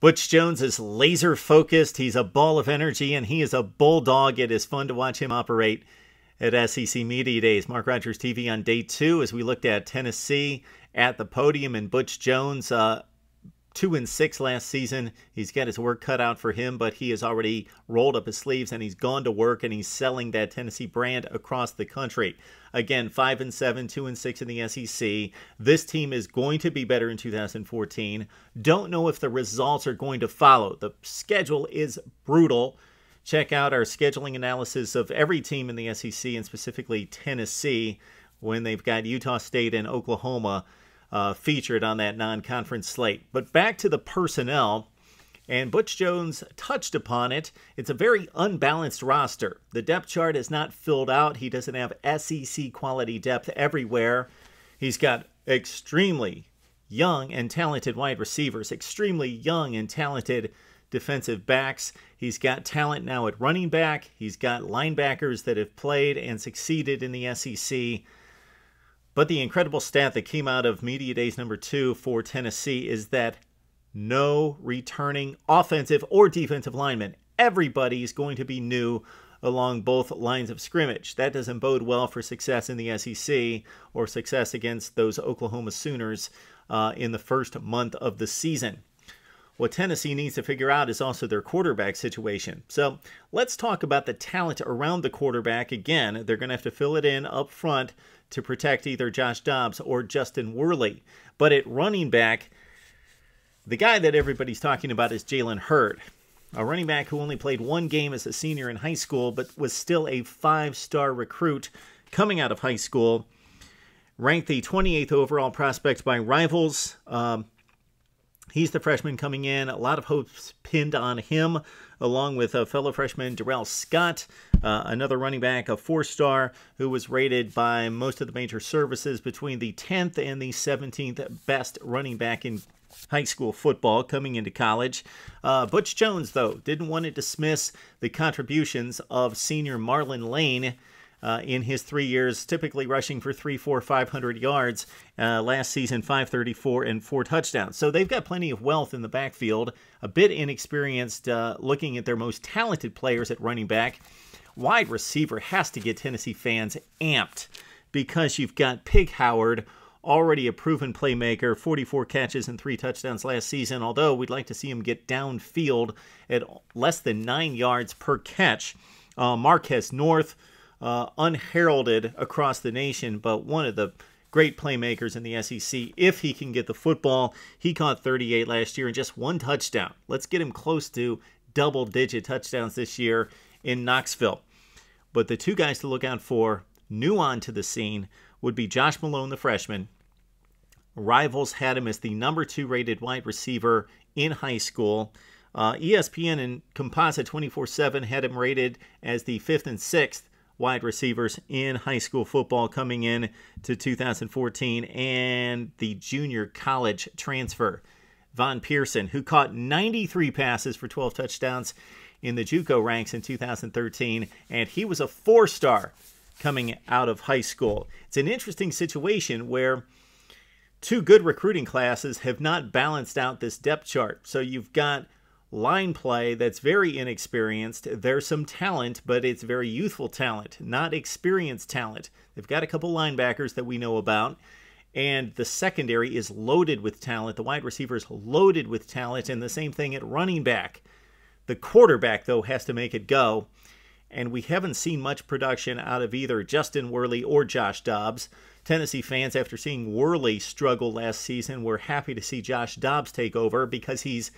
Butch Jones is laser focused. He's a ball of energy, and he is a bulldog. It is fun to watch him operate at SEC Media Days. Mark Rogers TV on day 2 as we looked at Tennessee at the podium, and Butch Jones 2-6 last season. He's got his work cut out for him, but he has already rolled up his sleeves and he's gone to work, and he's selling that Tennessee brand across the country. Again, 5-7, 2-6 in the SEC. This team is going to be better in 2014. Don't know if the results are going to follow. The schedule is brutal. Check out our scheduling analysis of every team in the SEC, and specifically Tennessee, when they've got Utah State and Oklahoma featured on that non-conference slate. But back to the personnel, and Butch Jones touched upon it. It's a very unbalanced roster. The depth chart is not filled out. He doesn't have SEC quality depth everywhere. He's got extremely young and talented wide receivers, extremely young and talented defensive backs. He's got talent now at running back. He's got linebackers that have played and succeeded in the SEC. But the incredible stat that came out of Media Days number 2 for Tennessee is that no returning offensive or defensive linemen. Everybody's going to be new along both lines of scrimmage. That doesn't bode well for success in the SEC or success against those Oklahoma Sooners in the first month of the season. What Tennessee needs to figure out is also their quarterback situation. So let's talk about the talent around the quarterback. Again, they're going to have to fill it in up front to protect either Josh Dobbs or Justin Worley. But at running back, the guy that everybody's talking about is Jalen Hurd, a running back who only played one game as a senior in high school, but was still a 5-star recruit coming out of high school. Ranked the 28th overall prospect by Rivals. He's the freshman coming in. A lot of hopes pinned on him, along with a fellow freshman, Darrell Scott, another running back, a 4-star, who was rated by most of the major services between the 10th and the 17th best running back in high school football coming into college. Butch Jones, though, didn't want to dismiss the contributions of senior Marlon Lane in his 3 years, typically rushing for 500 yards. Last season, 534 and 4 touchdowns. So they've got plenty of wealth in the backfield, a bit inexperienced looking at their most talented players at running back. Wide receiver has to get Tennessee fans amped because you've got Pig Howard, already a proven playmaker, 44 catches and 3 touchdowns last season, although we'd like to see him get downfield at less than 9 yards per catch. Marquez North, unheralded across the nation, but one of the great playmakers in the SEC. If he can get the football, he caught 38 last year and just 1 touchdown. Let's get him close to double-digit touchdowns this year in Knoxville. But the 2 guys to look out for, new onto the scene, would be Josh Malone, the freshman. Rivals had him as the number 2 rated wide receiver in high school. ESPN and Composite 24/7 had him rated as the 5th and 6th wide receivers in high school football coming in to 2014, and the junior college transfer, Von Pearson, who caught 93 passes for 12 touchdowns in the JUCO ranks in 2013, and he was a 4-star coming out of high school. It's an interesting situation where 2 good recruiting classes have not balanced out this depth chart. So you've got line play that's very inexperienced. There's some talent, but it's very youthful talent, not experienced talent. They've got a couple linebackers that we know about, and the secondary is loaded with talent. The wide receivers loaded with talent, and the same thing at running back. The quarterback, though, has to make it go, and we haven't seen much production out of either Justin Worley or Josh Dobbs. Tennessee fans, after seeing Worley struggle last season, were happy to see Josh Dobbs take over because he's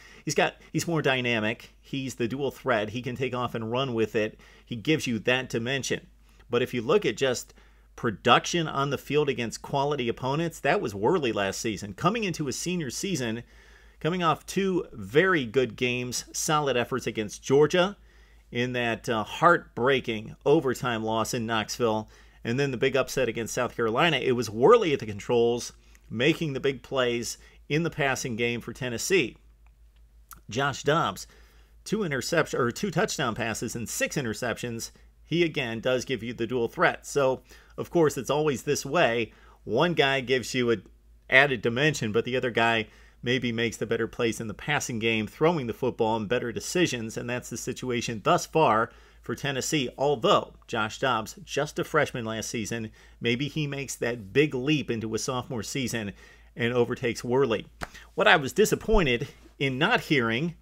more dynamic. He's the dual threat. He can take off and run with it. He gives you that dimension. But if you look at just production on the field against quality opponents, that was Worley last season. Coming into his senior season, coming off 2 very good games, solid efforts against Georgia in that heartbreaking overtime loss in Knoxville, and then the big upset against South Carolina. It was Worley at the controls, making the big plays in the passing game for Tennessee. Josh Dobbs, 2 touchdown passes and 6 interceptions. He again does give you the dual threat. So, of course, it's always this way. One guy gives you an added dimension, but the other guy maybe makes the better plays in the passing game, throwing the football, and better decisions, and that's the situation thus far for Tennessee. Although Josh Dobbs, just a freshman last season, maybe he makes that big leap into a sophomore season and overtakes Worley. What I was disappointed in not hearing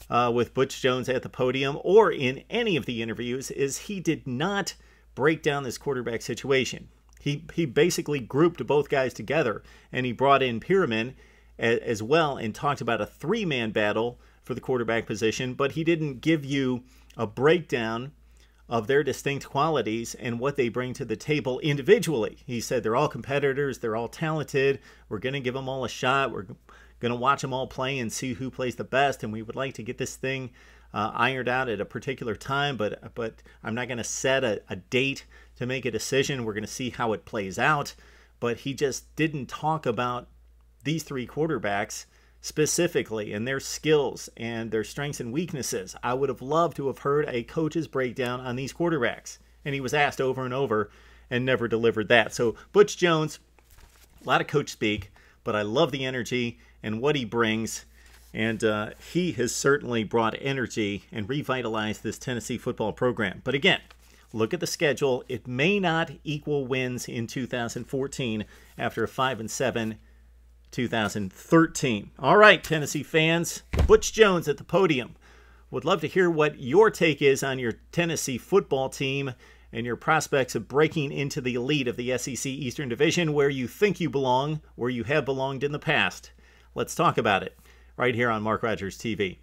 with Butch Jones at the podium or in any of the interviews is he did not break down this quarterback situation. He basically grouped both guys together, and he brought in Pyramid as well and talked about a three-man battle for the quarterback position, but he didn't give you a breakdown of their distinct qualities and what they bring to the table individually. He said they're all competitors, they're all talented, we're going to give them all a shot, we're going to watch them all play and see who plays the best, and we would like to get this thing ironed out at a particular time, but I'm not going to set a date to make a decision. We're going to see how it plays out. But he just didn't talk about these three quarterbacks specifically and their skills and their strengths and weaknesses. I would have loved to have heard a coach's breakdown on these quarterbacks. And he was asked over and over and never delivered that. So Butch Jones, a lot of coach speak, but I love the energy and what he brings. And he has certainly brought energy and revitalized this Tennessee football program. But again, look at the schedule. It may not equal wins in 2014 after a 5-7 2013. All right, Tennessee fans, Butch Jones at the podium. Would love to hear what your take is on your Tennessee football team and your prospects of breaking into the elite of the SEC Eastern Division, where you think you belong, where you have belonged in the past. Let's talk about it right here on Mark Rogers TV.